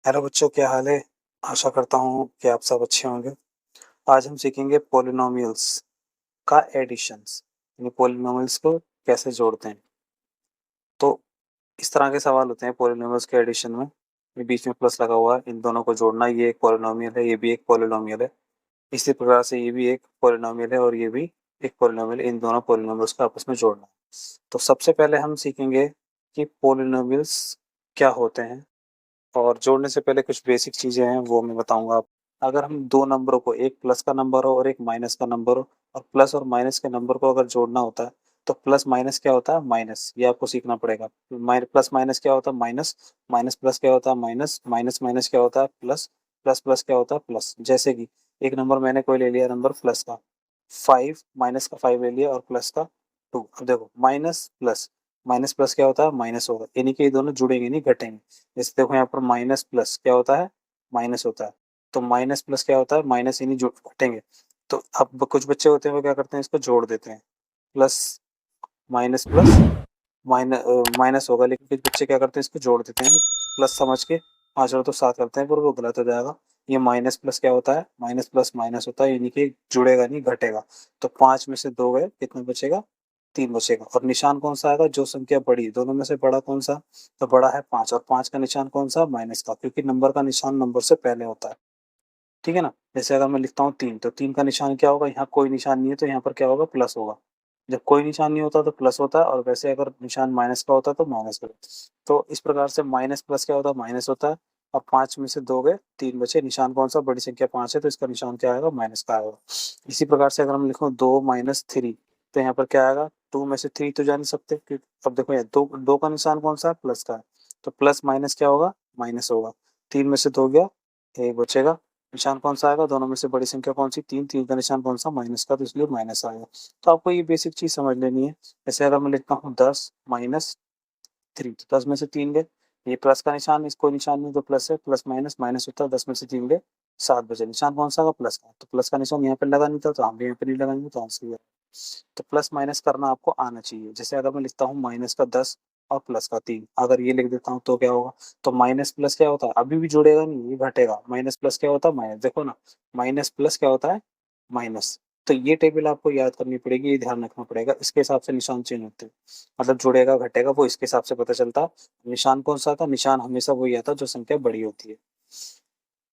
Hello बच्चों, क्या हाल है। आशा करता हूँ कि आप सब अच्छे होंगे। आज हम सीखेंगे पॉलिनोमियल्स का एडिशंस, यानी पॉलिनोमियल्स को कैसे जोड़ते हैं। तो इस तरह के सवाल होते हैं पॉलिनोमियल्स के एडिशन में। ये बीच में प्लस लगा हुआ है, इन दोनों को जोड़ना। ये एक पॉलिनोमियल है, ये भी एक पॉलिनोमियल है। इसी प्रकार से ये भी एक पॉलिनोमियल है और ये भी एक पॉलिनोमियल है। इन दोनों पॉलिनोमियल्स को आपस में जोड़ना। तो सबसे पहले हम सीखेंगे कि पॉलिनोमियल्स क्या होते हैं, और जोड़ने से पहले कुछ बेसिक चीजें हैं वो मैं बताऊंगा आप। अगर हम दो नंबरों को, एक प्लस का नंबर हो और एक माइनस का नंबर हो, और प्लस और माइनस के नंबर को अगर जोड़ना होता है तो प्लस माइनस क्या होता है, माइनस। ये आपको सीखना पड़ेगा। प्लस माइनस क्या होता है, माइनस। माइनस प्लस क्या होता है, माइनस। माइनस माइनस क्या होता है, प्लस। प्लस प्लस क्या होता है, प्लस। जैसे कि एक नंबर मैंने कोई ले लिया, नंबर प्लस का 5, माइनस का 5 ले लिया और प्लस का 2। अब देखो, माइनस प्लस, माइनस प्लस क्या होता है, माइनस होगा। यानी कि ये दोनों जुड़ेंगे नहीं, घटेंगे। जैसे देखो यहाँ पर माइनस प्लस क्या होता है, माइनस होता है। तो माइनस प्लस क्या होता है, माइनस, यानी जुड़ घटेंगे। तो अब कुछ बच्चे होते हैं वो क्या करते हैं, इसको जोड़ देते हैं। Plus minus plus minus minus होगा, लेकिन कुछ बच्चे क्या करते हैं, इसको जोड़ देते हैं प्लस समझ के। पाँच और तो सात करते हैं, पर वो गलत हो जाएगा। ये माइनस प्लस क्या होता है, माइनस प्लस माइनस होता है, यानी कि जुड़ेगा नहीं, घटेगा। तो पांच में से दो गए, कितना बचेगा, तीन बचेगा। और निशान कौन सा आएगा, जो संख्या बड़ी, दोनों में से बड़ा कौन सा, तो बड़ा है पांच। और पांच का निशान कौन सा, माइनस का, क्योंकि नंबर का निशान नंबर से पहले होता है। ठीक है ना। जैसे अगर मैं लिखता हूँ तीन, तो तीन का निशान क्या होगा, यहाँ कोई निशान नहीं है तो यहाँ पर क्या होगा, प्लस होगा। जब कोई निशान नहीं होता तो प्लस होता है, और वैसे अगर निशान माइनस का होता है तो माइनस का। तो इस प्रकार से माइनस प्लस क्या होता है, माइनस होता है। अब पांच में से दो गए, तीन बचे। निशान कौन सा, बड़ी संख्या पांच है तो इसका निशान क्या आएगा, माइनस का आएगा। इसी प्रकार से अगर हम लिखो दो माइनस थ्री, तो यहाँ पर क्या आएगा, टू में से थ्री तो जा नहीं सकते, क्योंकि अब देखो ये दो, दो का निशान कौन सा है, प्लस का है। तो प्लस माइनस क्या होगा, माइनस होगा। तीन में से दो गया, एक बचेगा। निशान कौन सा आएगा, दोनों में से बड़ी संख्या कौन सी, तीन। तीन का निशान कौन सा, माइनस का, तो इसलिए माइनस आएगा। तो आपको ये बेसिक चीज समझ लेनी है। जैसे अगर मैं लिखता हूँ दस माइनस थ्री, तो दस में से तीन गए, ये प्लस का निशान, इसको निशान नहीं तो प्लस है, प्लस माइनस माइनस होता है। दस में से तीन गए, सात बचे। निशान कौन सा, प्लस का, तो प्लस का निशान यहाँ पे लगा नहीं था तो हम भी यहाँ पे नहीं लगाएंगे, तो आंसर। तो प्लस माइनस करना आपको आना चाहिए। जैसे अगर मैं लिखता हूँ माइनस का 10 और प्लस का 3, अगर ये लिख देता हूँ तो क्या होगा, तो माइनस प्लस क्या होता है, अभी भी जुड़ेगा नहीं, ये घटेगा। माइनस प्लस क्या होता है, माइनस। देखो ना, माइनस प्लस क्या होता है, माइनस। तो ये टेबल आपको याद करनी पड़ेगी, ये ध्यान रखना पड़ेगा। इसके हिसाब से निशान चेंज होते हैं, मतलब जुड़ेगा घटेगा वो इसके हिसाब से पता चलता है। निशान कौन सा था, निशान हमेशा वही आता जो संख्या बड़ी होती है।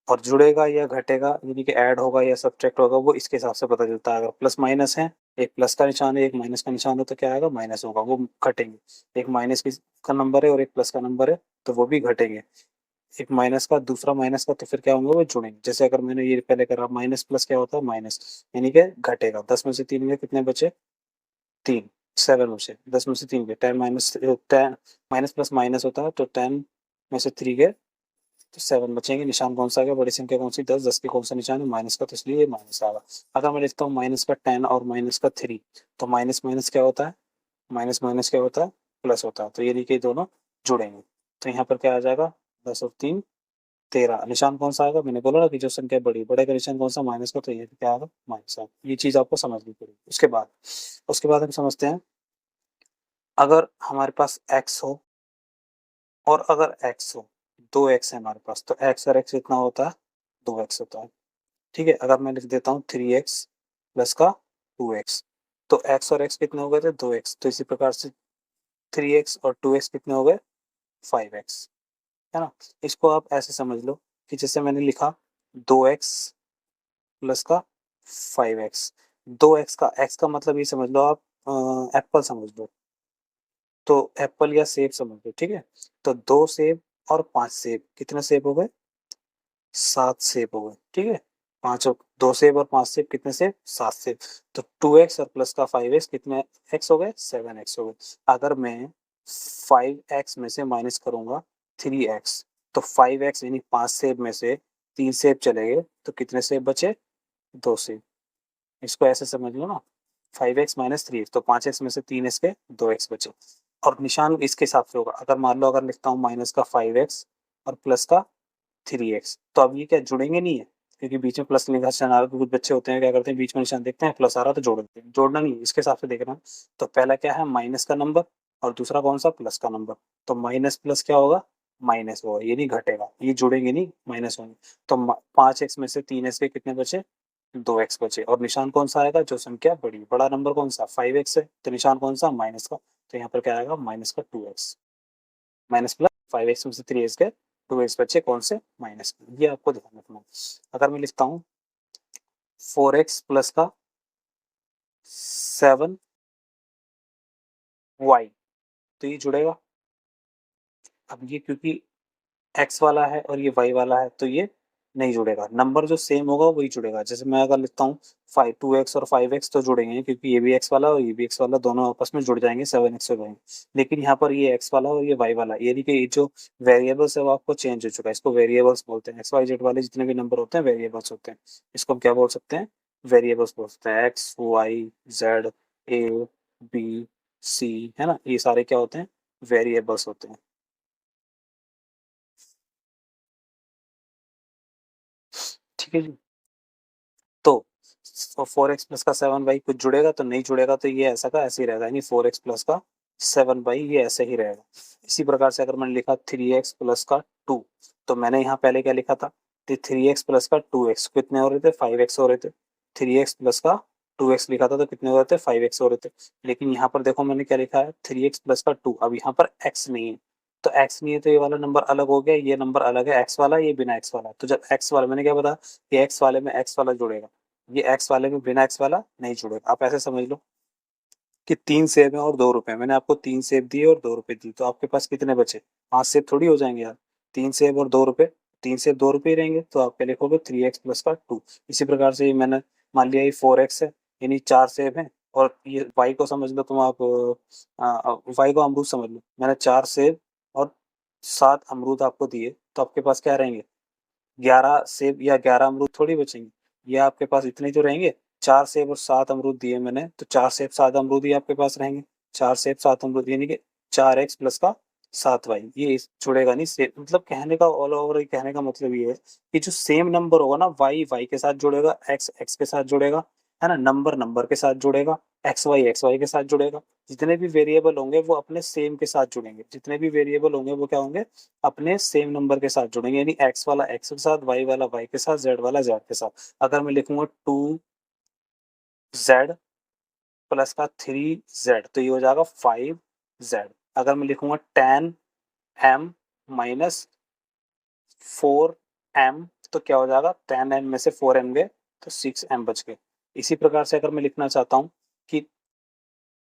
और जुड़ेगा या घटेगा, यानी कि ऐड होगा या सब्ट्रैक्ट होगा, वो इसके हिसाब से पता चलता है। अगर प्लस माइनस है, एक प्लस का निशान है, एक माइनस का निशान है, तो क्या आएगा, माइनस होगा, वो घटेंगे। एक माइनस का नंबर है और एक प्लस का नंबर है, तो वो भी घटेंगे। एक माइनस का, दूसरा माइनस का, तो फिर क्या होंगे, वो जुड़ेंगे। जैसे अगर मैंने ये पहले करा, माइनस प्लस क्या होता है, माइनस, यानी कि घटेगा। दस में से तीन में कितने बचे, तीन। सेवन बचे, दस में से तीन गए, ten minus ten. Minus plus minus होता है, तो टेन में से थ्री गए, तो सेवन बचेंगे। निशान कौन सा आ गया, बड़ी संख्या कौन सी, दस। दस के कौन सा निशान है, माइनस का, तो इसलिए ये माइनस आएगा। अगर मैं लिखता हूँ माइनस का टेन और माइनस का थ्री, तो माइनस माइनस क्या होता है, माइनस माइनस क्या होता है, प्लस होता है। तो ये देखिए दोनों जुड़ेंगे। तो यहाँ पर क्या आ जाएगा, दस और तीन 13। निशान कौन सा आएगा, मैंने बोला ना कि जो संख्या बड़ी, बड़े का निशान कौन सा, माइनस का, तो ये क्या आएगा, माइनस आएगा। ये चीज आपको समझनी पड़ेगी। उसके बाद हम समझते हैं, अगर हमारे पास एक्स हो और अगर एक्स हो, दो एक्स है हमारे पास, तो एक्स और एक्स कितना होता है, दो एक्स होता है। ठीक है। अगर मैं लिख देता हूँ थ्री एक्स प्लस का टू एक्स, तो एक्स और एक्स कितने हो गए थे, दो एक्स। तो इसी प्रकार से थ्री एक्स और टू एक्स कितने हो गए, फाइव एक्स, है ना। इसको आप ऐसे समझ लो कि जैसे मैंने लिखा दो एक्स प्लस का फाइव एक्स। दो एक्स का मतलब ये समझ लो आप, एप्पल समझ लो। तो एप्पल या सेब समझ लो, ठीक है। तो दो सेब और पांच सेब, कितने सेब हो गए, सात सेब हो गए, ठीक है। पांचों, दो सेब और पांच सेब, कितने सेब, सात सेब। तो टू एक्स और प्लस का फाइव एक्स, कितने एक्स हो गए, सेवन एक्स हो गए। अगर मैं फाइव एक्स में से माइनस करूंगा थ्री एक्स, तो फाइव एक्स यानी पांच सेब में से तीन सेब चले गए, तो कितने सेब बचे, दो सेब। इसको ऐसे समझ लो ना, five x minus three x, तो पांच एक्स में से तीन एक्स के, दो एक्स बचे। और निशान इसके हिसाब से होगा। अगर मान लो, अगर लिखता हूँ माइनस का फाइव एक्स और प्लस का थ्री एक्स, तो अब ये क्या जुड़ेंगे नहीं है, क्योंकि बीच में प्लस लिखा निशान आ रहा है। तो कुछ बच्चे होते हैं क्या करते हैं, बीच में निशान देखते हैं प्लस आ रहा है तो जोड़ देते हैं। जोड़ना नहीं है, इसके हिसाब से देखना। तो पहला क्या है, माइनस का नंबर, और दूसरा कौन सा, प्लस का नंबर। तो माइनस प्लस क्या होगा, माइनस होगा, ये नहीं घटेगा, ये जुड़ेंगे नहीं, माइनस होंगे। तो 5x में से 3x के कितने बचे, 2x बचे, और निशान कौन सा आएगा, जो संख्या बड़ी, बड़ा नंबर कौन सा 5x है, तो निशान कौन सा, माइनस का, तो यहाँ पर क्या आएगा, माइनस का 2x, माइनस प्लस 5x में से 3x गए, 2x बचे कौन से, माइनस का, ये आपको ध्यान रखना। अगर मैं लिखता हूँ 4x प्लस का 7y, तो ये जुड़ेगा। अब ये क्योंकि x वाला है और ये y वाला है, तो ये नहीं जुड़ेगा, नंबर जो सेम होगा वही जुड़ेगा। जैसे मैं अगर लिखता हूँ 2x और 5x तो जुड़ेंगे, क्योंकि ये भी x वाला और ये भी x वाला, दोनों आपस में जुड़ जाएंगे, 7x हो जाएंगे। लेकिन यहाँ पर ये x वाला और ये y वाला, यानी कि ये जो वेरिएबल्स है वो आपको चेंज हो चुका है, इसको वेरिएबल्स बोलते हैं। XYZ वाले जितने भी नंबर होते हैं वेरिएबल्स होते हैं, इसको हम क्या बोल सकते हैं, वेरिएबल्स बोल सकते हैं। XYZ A B C, है ना, ये सारे क्या होते हैं, वेरिएबल्स होते हैं। ठीक है जी। तो 4x प्लस का 7y कुछ जुड़ेगा तो नहीं जुड़ेगा, तो ये ऐसा का ऐसे ही रहेगा, यानी 4x प्लस का 7y ये ऐसे ही रहेगा। इसी प्रकार से अगर मैंने लिखा 3x प्लस का 2, तो मैंने यहाँ पहले क्या लिखा था, 3x प्लस का 2x कितने हो रहे थे, 5x हो रहे थे। 3x प्लस का 2x लिखा था तो कितने हो रहे थे, 5x हो रहे थे। लेकिन यहाँ पर देखो मैंने क्या लिखा है, 3x प्लस का 2, अब यहाँ पर x नहीं है, तो x नहीं है तो ये वाला नंबर अलग हो गया, ये नंबर अलग है x वाला, ये बिना x वाला। तो जब x वाला, मैंने क्या बताया, ये x वाले में x वाला जुड़ेगा, ये x वाले में बिना x वाला नहीं जुड़ेगा। आप ऐसे समझ लो कि 3 सेब है और 2 रुपए, मैंने आपको 3 सेब दिए और 2 रुपए दिए, तो आपके पास कितने बचे, 5 सेब थोड़ी हो जाएंगे यार, 3 सेब और 2 रुपए, 3 सेब 2 रुपए ही रहेंगे, तो आप क्या लिखोगे, 3x प्लस का 2। इसी प्रकार से ये मैंने मान लिया ये 4x है, यानी 4 सेब है, और ये y को समझ लो तुम, आप y को अमरूद समझ लो, मैंने 4 सेब और 7 अमरूद आपको दिए, तो आपके पास क्या रहेंगे, 11 सेब या 11 अमरूद थोड़ी बचेंगे, ये आपके पास इतने ही तो रहेंगे। 4 सेब और 7 अमरूद दिए मैंने, तो 4 सेब 7 अमरूद ही आपके पास रहेंगे। 4 सेब 7 अमरूद, यानी कि 4x प्लस का 7y, ये जुड़ेगा नहीं। से मतलब कहने का, ऑल ओवर कहने का मतलब ये है कि जो सेम नंबर होगा ना, y के साथ जुड़ेगा, x के साथ जुड़ेगा, है ना, नंबर नंबर के साथ जुड़ेगा, xy के साथ जुड़ेगा। जितने भी वेरिएबल होंगे वो अपने सेम के साथ जुड़ेंगे, जितने भी वेरिएबल होंगे वो क्या होंगे, अपने सेम नंबर के साथ जुड़ेंगे, यानी x वाला x के साथ, y वाला y के साथ, z वाला z के साथ। अगर मैं लिखूंगा 2z प्लस का 3z, तो ये हो जाएगा 5z। अगर मैं लिखूंगा 10m माइनस 4m, तो क्या हो जाएगा, 10m में से 4m गए तो 6m बच गए। इसी प्रकार से अगर मैं लिखना चाहता हूँ कि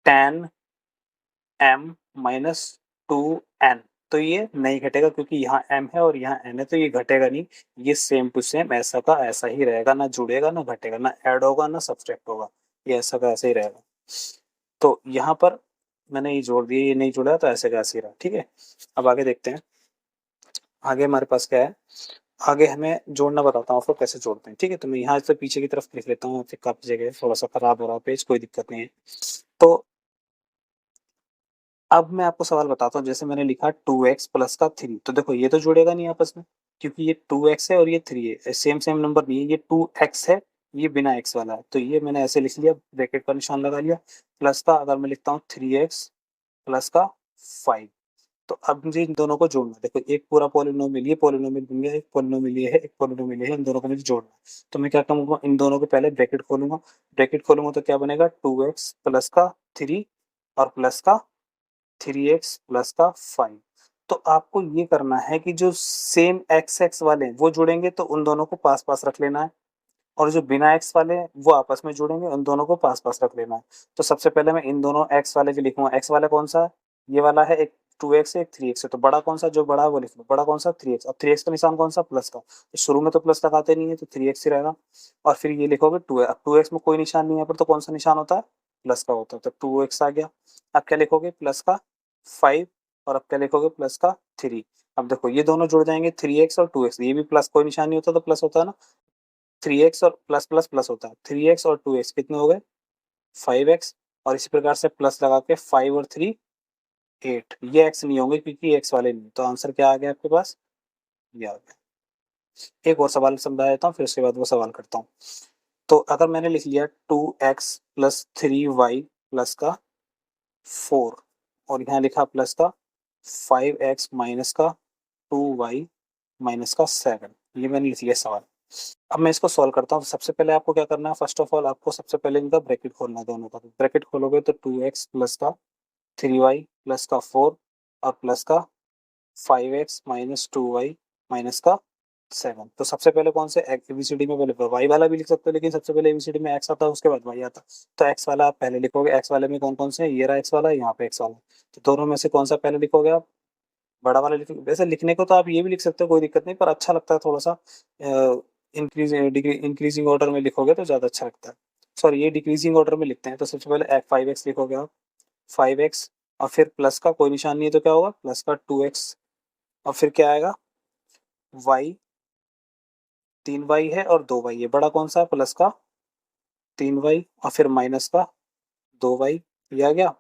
10m माइनस 2n, तो ये नहीं घटेगा, क्योंकि यहाँ m है और यहाँ n है, तो ये घटेगा नहीं, ये सेम टू सेम ऐसा का ऐसा ही रहेगा, ना जुड़ेगा ना घटेगा, ना ऐड होगा ना सब्सट्रैक्ट होगा, ये ऐसा का ऐसा ही रहेगा। तो यहाँ पर मैंने ये जोड़ दिया, ये नहीं जुड़ा तो ऐसे का ऐसे ही रहा। ठीक है, अब आगे देखते हैं, आगे हमारे पास क्या है, आगे हमें जोड़ना बताता हूँ आपको कैसे जोड़ते हैं। ठीक है, तो मैं यहाँ से पीछे की तरफ लिख लेता हूँ, फिर काफी जगह थोड़ा सा खराब हो रहा है पेज, कोई दिक्कत नहीं है। तो अब मैं आपको सवाल बताता हूँ, जैसे मैंने लिखा 2x प्लस का 3, तो देखो ये तो जुड़ेगा नहीं आपस में, क्योंकि ये 2x है और ये 3 है, सेम सेम नंबर नहीं है, ये 2x है, ये बिना x वाला है, तो ये मैंने ऐसे लिख लिया, ब्रैकेट का निशान लगा लिया। प्लस का अगर मैं लिखता हूँ 3x प्लस का 5, तो अब मुझे इन दोनों को जोड़ना है। देखो एक पूरा पॉलिनोमियल, ये पॉलिनोमियल बन गया, एक पॉलिनोमियल ये है, एक पॉलिनोमियल ये है, इन दोनों को मुझे जोड़ना है। तो मैं क्या करूंगा, इन दोनों के पहले ब्रैकेट खोलूंगा, ब्रैकेट खोलूंगा तो क्या बनेगा, 2x प्लस का 3 और प्लस का 3x प्लस का 5। तो आपको ये करना है कि जो सेम एक्स एक्स वाले हैं वो जुड़ेंगे तो उन दोनों को पास पास रख लेना है, और जो बिना एक्स वाले हैं वो आपस में जुड़ेंगे, उन दोनों को पास पास रख लेना है। तो सबसे पहले मैं इन दोनों एक्स वाले के लिखूंगा, एक्स वाला कौन सा है, ये वाला है, एक 2x है एक 3x है, तो बड़ा कौन सा, जो बड़ा है वो लिख लो, बड़ा कौन सा 3x। अब 3x का निशान कौन सा, प्लस का, तो शुरू में तो प्लस लगाते नहीं है तो 3x ही रहेगा। और फिर ये लिखोगे 2 है, अब 2x में कोई निशान नहीं है पर, तो कौन सा निशान होता है, प्लस का होता है, तो 2x आ गया। अब क्या लिखोगे, प्लस का 5, और अब क्या लिखोगे, प्लस का 3। अब देखो ये दोनों जुड़ जाएंगे, 3x और 2x, ये भी प्लस, कोई निशान नहीं होता तो प्लस होता है ना, 3x और प्लस प्लस प्लस होता है, 3x और 2x कितने हो गए, 5x, और इसी प्रकार से प्लस लगा के 5 और 3 8, ये x नहीं होंगे क्योंकि x वाले नहीं, तो आंसर क्या आ गया आपके पास, ये आ गया। एक और सवाल समझा देता हूँ फिर उसके बाद वो सवाल करता हूँ। तो अगर मैंने लिख लिया 2x प्लस 3y प्लस का 4, और यहाँ लिखा प्लस का 5x माइनस का 2y माइनस का 7। ये मैंने लिख लिया सवाल। अब मैं इसको सॉल्व करता हूँ। सबसे पहले आपको क्या करना है, फर्स्ट ऑफ ऑल आपको सबसे पहले इनका ब्रैकेट खोलना है दोनों का। ब्रैकेट खोलोगे तो 2x प्लस का 3y प्लस का 4 और प्लस का 5x माइनस 2y माइनस का 7। तो सबसे पहले कौन से एबीसीडी में, पहले वाई वाला भी लिख सकते हो, लेकिन सबसे पहले एबीसीडी में एक्स आता है उसके बाद वाई आता। तो एक्स वाला आप पहले लिखोगे। एक्स वाले में कौन कौन से हैं, ये रहा एक्स वाला, यहाँ पे एक्स वाला। तो दोनों में से कौन सा पहले लिखोगे आप, बड़ा वाला लिखोगे। वैसे लिखने को तो आप ये भी लिख सकते हो, कोई दिक्कत नहीं, पर अच्छा लगता है थोड़ा सा इंक्रीजिंग ऑर्डर में लिखोगे तो ज्यादा अच्छा लगता है। सॉरी, ये डिक्रीजिंग ऑर्डर में लिखते हैं। तो सबसे पहले 5x लिखोगे आप, 5x, और फिर प्लस का कोई निशान नहीं है तो क्या होगा, प्लस का 2x, और फिर क्या आएगा, y, 3y है और 2y है। बड़ा कौन सा है, प्लस का 3y, और फिर माइनस का 2y। ये आ गया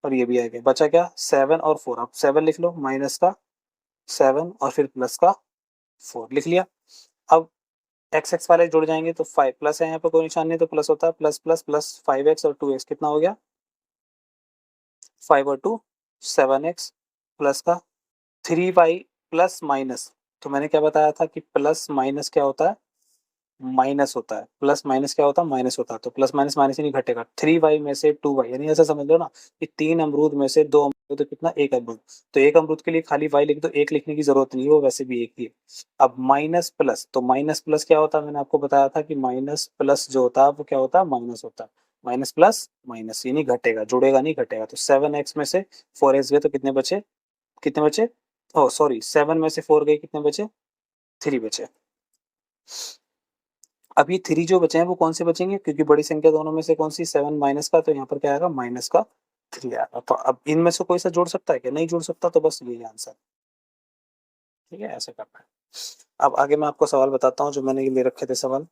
और ये भी आ गया। बचा क्या, 7 और 4। अब 7 लिख लो, माइनस का 7 और फिर प्लस का 4 लिख लिया। अब एक्स एक्स वाले जुड़ जाएंगे तो 5 प्लस है, यहाँ पे कोई निशान नहीं तो प्लस होता है, प्लस प्लस प्लस 5x और 2x कितना हो गया, 5 और 2 7x, प्लस का 3y प्लस माइनस। तो मैंने क्या बताया था कि प्लस माइनस क्या होता है, माइनस होता है। प्लस माइनस क्या होता है, माइनस होता है। तो प्लस माइनस माइनस ही नहीं घटेगा। 3y में से 2y, यानी ऐसा समझ लो ना कि 3 अमरूद में से 2 अमरूद, तो कितना, 1 अमरूद। तो 1 अमरूद के लिए खाली y लिख दो, 1 लिखने की जरूरत नहीं है, वो वैसे भी 1 ही है। अब माइनस प्लस, तो माइनस प्लस क्या होता है, मैंने आपको बताया था कि माइनस प्लस जो होता है वो क्या होता है, माइनस होता है। माइनस प्लस माइनस, ये नहीं घटेगा, जुड़ेगा नहीं, घटेगा। तो 7x में से 4x गए तो कितने बचे, कितने बचे, ओ सॉरी, 7 में से 4 गए, कितने बचे, 3 बचे। अब ये 3 जो बचे हैं वो कौन से बचेंगे, क्योंकि बड़ी संख्या दोनों में से कौन सी, 7 माइनस का, तो यहाँ पर क्या आएगा, माइनस का 3 आएगा। तो अब इनमें से कोई सा जोड़ सकता है क्या, नहीं जोड़ सकता, तो बस यही आंसर। ठीक है, ऐसे करना है। अब आगे मैं आपको सवाल बताता हूँ जो मैंने ये ले रखे थे सवाल,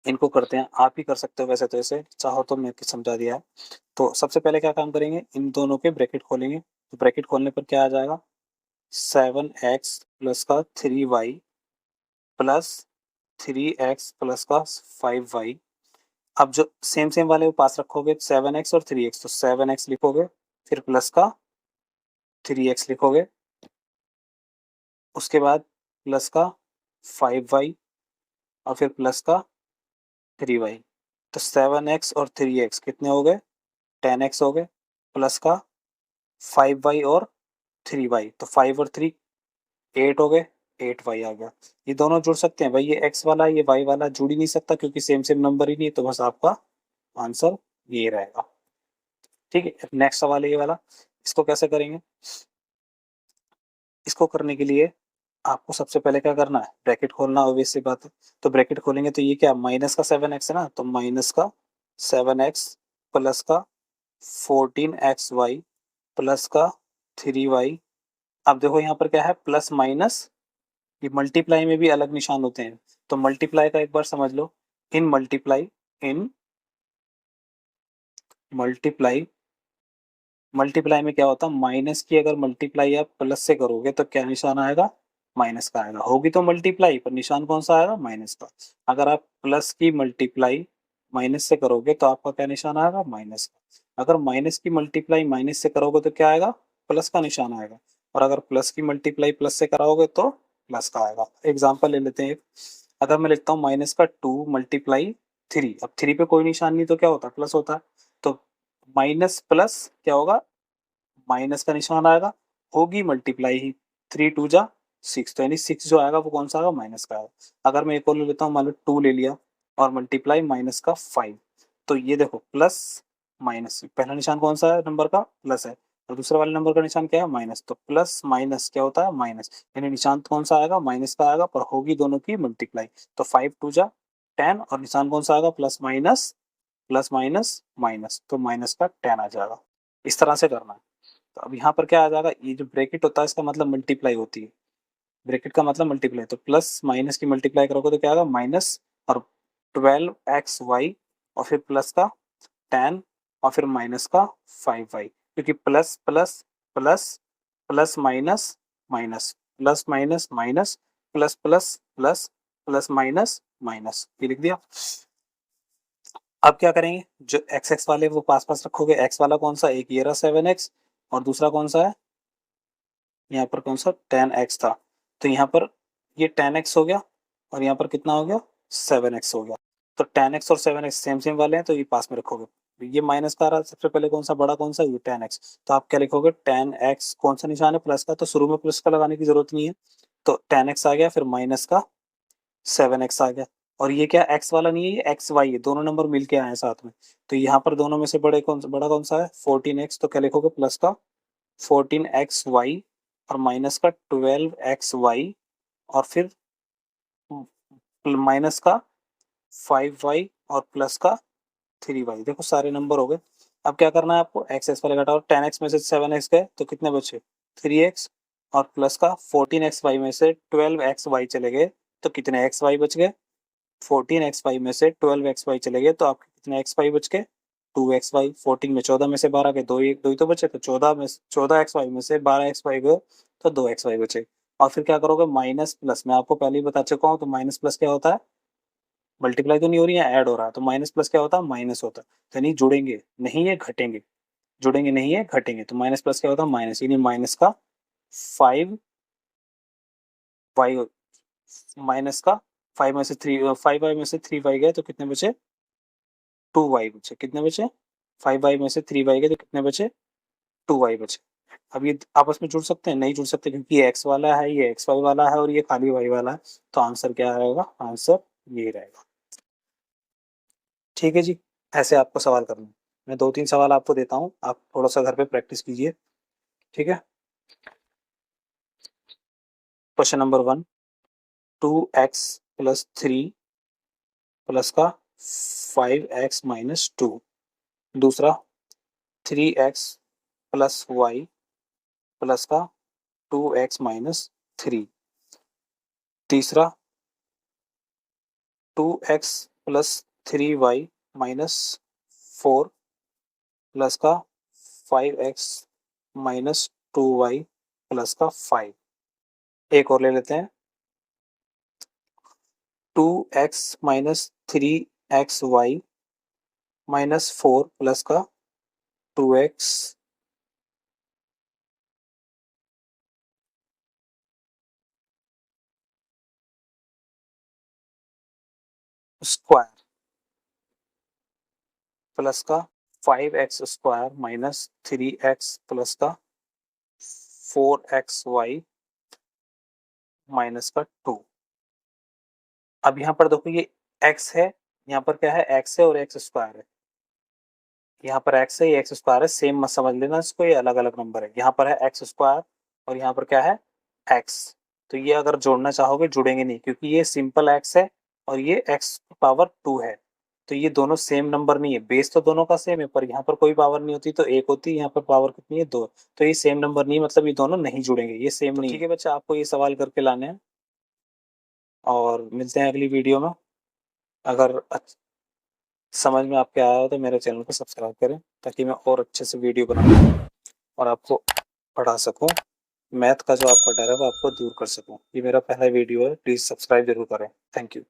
इनको करते हैं। आप ही कर सकते हो वैसे तो, इसे चाहो तो मैं समझा दिया है। तो सबसे पहले क्या काम करेंगे, इन दोनों के ब्रैकेट खोलेंगे। तो ब्रैकेट खोलने पर क्या आ जाएगा, 7x प्लस का 3y प्लस 3x प्लस का 5y। अब जो सेम सेम वाले वो पास रखोगे, 7x और 3x, तो 7x लिखोगे, फिर प्लस का 3x लिखोगे, उसके बाद प्लस का 5y, और फिर प्लस का 3y। तो 7x और 3x कितने हो गए, 10x हो गए, प्लस का 5y और 3y, तो 5 और 3 8 हो गए, 8y आ गया। ये दोनों जुड़ सकते हैं भाई, ये x वाला ये y वाला जुड़ ही नहीं सकता, क्योंकि सेम सेम नंबर ही नहीं है। तो बस आपका आंसर ये रहेगा। ठीक है, नेक्स्ट सवाल है ये वाला। इसको कैसे करेंगे, इसको करने के लिए आपको सबसे पहले क्या करना है, ब्रैकेट खोलना, ऑब्वियस सी बात है। तो ब्रैकेट खोलेंगे तो ये क्या, माइनस का 7x है ना, तो माइनस का 7x प्लस का 14xy प्लस का 3y। अब देखो यहाँ पर क्या है, प्लस माइनस, ये मल्टीप्लाई में भी अलग निशान होते हैं। तो मल्टीप्लाई का एक बार समझ लो, इन मल्टीप्लाई, इन मल्टीप्लाई, मल्टीप्लाई में क्या होता है, माइनस की अगर मल्टीप्लाई आप प्लस से करोगे तो क्या निशान आएगा, माइनस का आएगा। होगी तो मल्टीप्लाई, पर निशान कौन सा आएगा, माइनस का। अगर आप प्लस की मल्टीप्लाई माइनस से करोगे तो आपका क्या निशान आएगा, माइनस का। अगर माइनस की मल्टीप्लाई माइनस से करोगे तो क्या आएगा, प्लस का निशान आएगा। और अगर प्लस की मल्टीप्लाई प्लस से कराओगे तो प्लस का आएगा। एग्जाम्पल ले लेते हैं एक। अगर मैं लिखता हूँ माइनस का 2 मल्टीप्लाई 3, अब 3 पे कोई निशान नहीं तो क्या होता है, प्लस होता है। तो माइनस प्लस क्या होगा, माइनस का निशान आएगा, होगी मल्टीप्लाई ही, 3 2 जा 6, तो यानी 6 जो आएगा वो कौन सा आएगा, माइनस का आएगा। अगर मैं एक और ले लेता हूँ, मान लो 2 ले लिया और मल्टीप्लाई माइनस का 5, तो ये देखो प्लस माइनस, पहला निशान कौन सा है नंबर का, प्लस है, और दूसरे वाले नंबर का निशान क्या है, माइनस। तो प्लस माइनस क्या होता है, माइनस, यानी निशान कौन सा आएगा, माइनस का आएगा, पर होगी दोनों की मल्टीप्लाई। तो 5 2 जा 10, और निशान कौन सा आएगा, plus minus, plus minus minus, तो माइनस का 10 आ जाएगा। इस तरह से करना है। तो अब यहाँ पर क्या आ जाएगा, ये जो ब्रैकेट होता है इसका मतलब मल्टीप्लाई होती है। ब्रैकेट का मतलब मल्टीप्लाई, तो प्लस माइनस की मल्टीप्लाई करोगे तो क्या आएगा, माइनस, और 12xy, और फिर प्लस का 10, और फिर माइनस का 5y, क्योंकि plus plus plus plus minus minus, plus minus minus, plus plus plus, plus minus minus, ये लिख दिया। अब क्या करेंगे, जो एक्स एक्स वाले वो पास पास रखोगे। एक्स वाला कौन सा, एक ये रहा 7x, और दूसरा कौन सा है, यहाँ पर कौन सा 10x था, तो यहाँ पर ये 10x हो गया और यहाँ पर कितना हो गया 7x हो गया। तो 10x और 7x सेम सेम वाले हैं तो ये पास में रखोगे। ये माइनस का आ रहा है, सबसे पहले कौन सा बड़ा कौन सा, ये 10x, तो आप क्या लिखोगे 10x, कौन सा निशान है प्लस का, तो शुरू में प्लस का लगाने की जरूरत नहीं है, तो 10x आ गया, फिर माइनस का 7x आ गया। और ये क्या x वाला नहीं है, ये एक्स वाई है, दोनों नंबर मिलके आए हैं साथ में, तो यहाँ पर दोनों में से बड़ा कौन सा है 14x, तो क्या लिखोगे प्लस का 14xy और माइनस का 12xy और फिर माइनस का 5y और प्लस का 3y। देखो सारे नंबर हो गए। अब क्या करना है आपको, एक्स एक्स वाले घटाओ, 10x में से 7x गए तो कितने बचे 3x और प्लस का 14xy में से 12xy चले गए तो कितने xy बच गए, 14xy में से 12xy चले गए तो आपके कितने xy बच गए 2xy। 14 में 14 में से 12 के दो ही तो बचे, तो 14xy में से 12xy गए तो 2xy बचे। और फिर क्या करोगे माइनस प्लस, मैं आपको पहले ही बता चुका हूँ, तो माइनस प्लस क्या होता है, मल्टीप्लाई तो नहीं हो रही है, ऐड हो रहा है, तो माइनस प्लस क्या होता है माइनस होता है, तो नहीं जुड़ेंगे नहीं है घटेंगे, जुड़ेंगे नहीं है घटेंगे, तो माइनस प्लस क्या होता है माइनस, यानी माइनस का 5y, माइनस का 5 में से 5y में से 3y गए तो कितने बचे 2y बचे, कितने बचे 5y में से 3y गए तो कितने बचे 2y बचे। अब ये आपस में जुड़ सकते हैं, नहीं जुड़ सकते, क्योंकि ये x वाला है, ये xy वाला है और ये खाली y वाला है, तो आंसर क्या रहेगा, आंसर ये रहेगा। ठीक है जी, ऐसे आपको सवाल करना है। मैं 2-3 सवाल आपको देता हूँ, आप थोड़ा सा घर पे प्रैक्टिस कीजिए। ठीक है, question number 1, 2x plus 3 plus का 5x माइनस 2। दूसरा 3x प्लस वाई प्लस का 2x माइनस 3। तीसरा 2x plus 3y minus 4 plus का 5x माइनस 2y प्लस का 5। एक और ले लेते हैं, 2x minus 3xy minus 4 plus का 2x स्क्वायर प्लस का 5x square minus 3x plus का 4xy माइनस का 2। अब यहाँ पर देखो ये x है, यहाँ पर क्या है x है और x स्क्वायर है, यहाँ पर x है ये x स्क्वायर है, सेम मत समझ लेना इसको, ये अलग अलग नंबर है। यहाँ पर है x स्क्वायर और यहाँ पर क्या है x, तो ये अगर जोड़ना चाहोगे जुड़ेंगे नहीं, क्योंकि ये सिंपल x है और ये x पावर 2 है, तो ये दोनों सेम नंबर नहीं है, बेस तो दोनों का सेम है पर यहाँ पर कोई पावर नहीं होती तो एक होती है, यहाँ पर पावर कितनी है 2, तो ये सेम नंबर नहीं, मतलब ये दोनों नहीं जुड़ेंगे, ये सेम नहीं। ठीक है बच्चा, आपको ये सवाल करके लाने हैं और मिलते हैं अगली वीडियो में। अगर समझ में आपके आया हो तो मेरे चैनल को सब्सक्राइब करें, ताकि मैं और अच्छे से वीडियो बनाऊँ और आपको पढ़ा सकूं, मैथ का जो आपका डर है वो आपको दूर कर सकूं। ये मेरा पहला वीडियो है, प्लीज़ सब्सक्राइब जरूर करें। Thank you.